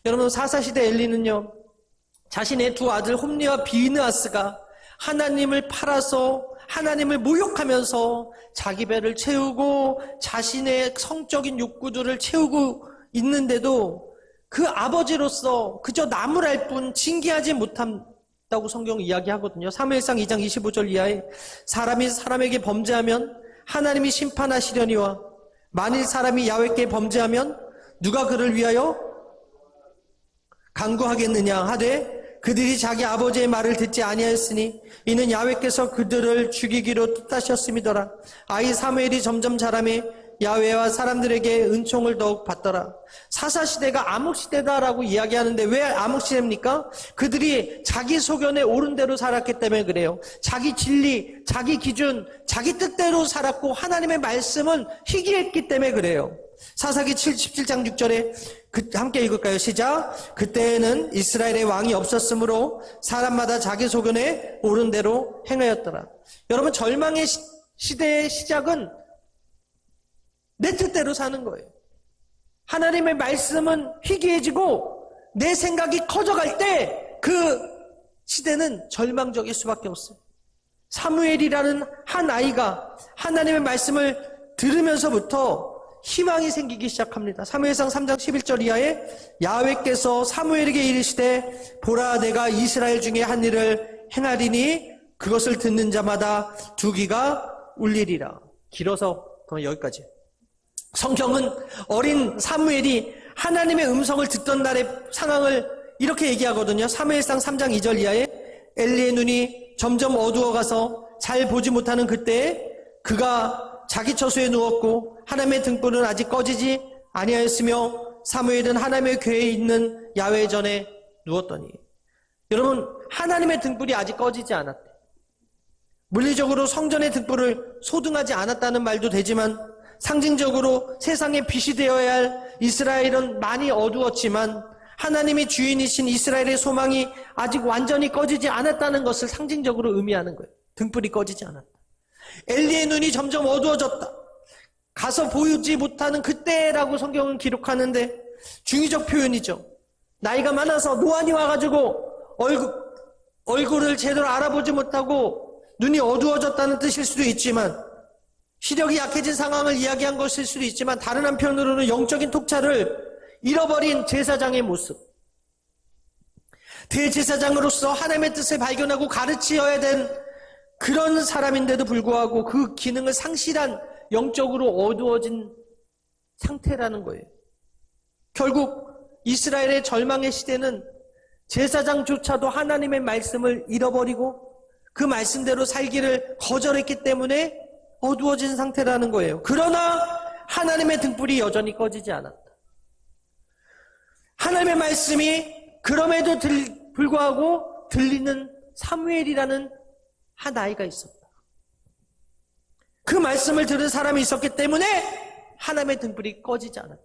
여러분, 사사시대 엘리는요, 자신의 두 아들 홈리와 비느하스가 하나님을 팔아서 하나님을 모욕하면서 자기 배를 채우고 자신의 성적인 욕구들을 채우고 있는데도 그 아버지로서 그저 나무랄 뿐 징계하지 못한다고 성경은 이야기하거든요. 사무엘상 2장 25절 이하에 사람이 사람에게 범죄하면 하나님이 심판하시려니와 만일 사람이 야훼께 범죄하면 누가 그를 위하여 강구하겠느냐 하되 그들이 자기 아버지의 말을 듣지 아니하였으니 이는 야훼께서 그들을 죽이기로 뜻하셨음이더라. 아이 사무엘이 점점 자라매 야훼와 사람들에게 은총을 더욱 받더라. 사사시대가 암흑시대다라고 이야기하는데 왜 암흑시대입니까? 그들이 자기 소견에 옳은 대로 살았기 때문에 그래요. 자기 진리, 자기 기준, 자기 뜻대로 살았고 하나님의 말씀은 희귀했기 때문에 그래요. 사사기 17장 6절에 함께 읽을까요? 시작. 그때에는 이스라엘의 왕이 없었으므로 사람마다 자기 소견에 옳은 대로 행하였더라. 여러분, 절망의 시대의 시작은 내 뜻대로 사는 거예요. 하나님의 말씀은 희귀해지고 내 생각이 커져갈 때 그 시대는 절망적일 수밖에 없어요. 사무엘이라는 한 아이가 하나님의 말씀을 들으면서부터 희망이 생기기 시작합니다. 사무엘상 3장 11절 이하에 야훼께서 사무엘에게 이르시되 보라 내가 이스라엘 중에 한 일을 행하리니 그것을 듣는 자마다 두 귀가 울리리라. 길어서 여기까지. 성경은 어린 사무엘이 하나님의 음성을 듣던 날의 상황을 이렇게 얘기하거든요. 사무엘상 3장 2절 이하에 엘리의 눈이 점점 어두워가서 잘 보지 못하는 그때에 그가 자기 처소에 누웠고 하나님의 등불은 아직 꺼지지 아니하였으며 사무엘은 하나님의 궤에 있는 야훼 전에 누웠더니. 여러분, 하나님의 등불이 아직 꺼지지 않았대. 물리적으로 성전의 등불을 소등하지 않았다는 말도 되지만 상징적으로 세상의 빛이 되어야 할 이스라엘은 많이 어두웠지만 하나님이 주인이신 이스라엘의 소망이 아직 완전히 꺼지지 않았다는 것을 상징적으로 의미하는 거예요. 등불이 꺼지지 않았다. 엘리의 눈이 점점 어두워졌다. 가서 보이지 못하는 그때라고 성경은 기록하는데 중의적 표현이죠. 나이가 많아서 노안이 와가지고 얼굴을 제대로 알아보지 못하고 눈이 어두워졌다는 뜻일 수도 있지만 시력이 약해진 상황을 이야기한 것일 수도 있지만 다른 한편으로는 영적인 통찰을 잃어버린 제사장의 모습. 대제사장으로서 하나님의 뜻을 발견하고 가르치어야 된 그런 사람인데도 불구하고 그 기능을 상실한 영적으로 어두워진 상태라는 거예요. 결국 이스라엘의 절망의 시대는 제사장조차도 하나님의 말씀을 잃어버리고 그 말씀대로 살기를 거절했기 때문에 어두워진 상태라는 거예요. 그러나 하나님의 등불이 여전히 꺼지지 않았다. 하나님의 말씀이 그럼에도 불구하고 들리는 사무엘이라는 한 아이가 있었다. 그 말씀을 들은 사람이 있었기 때문에 하나님의 등불이 꺼지지 않았다.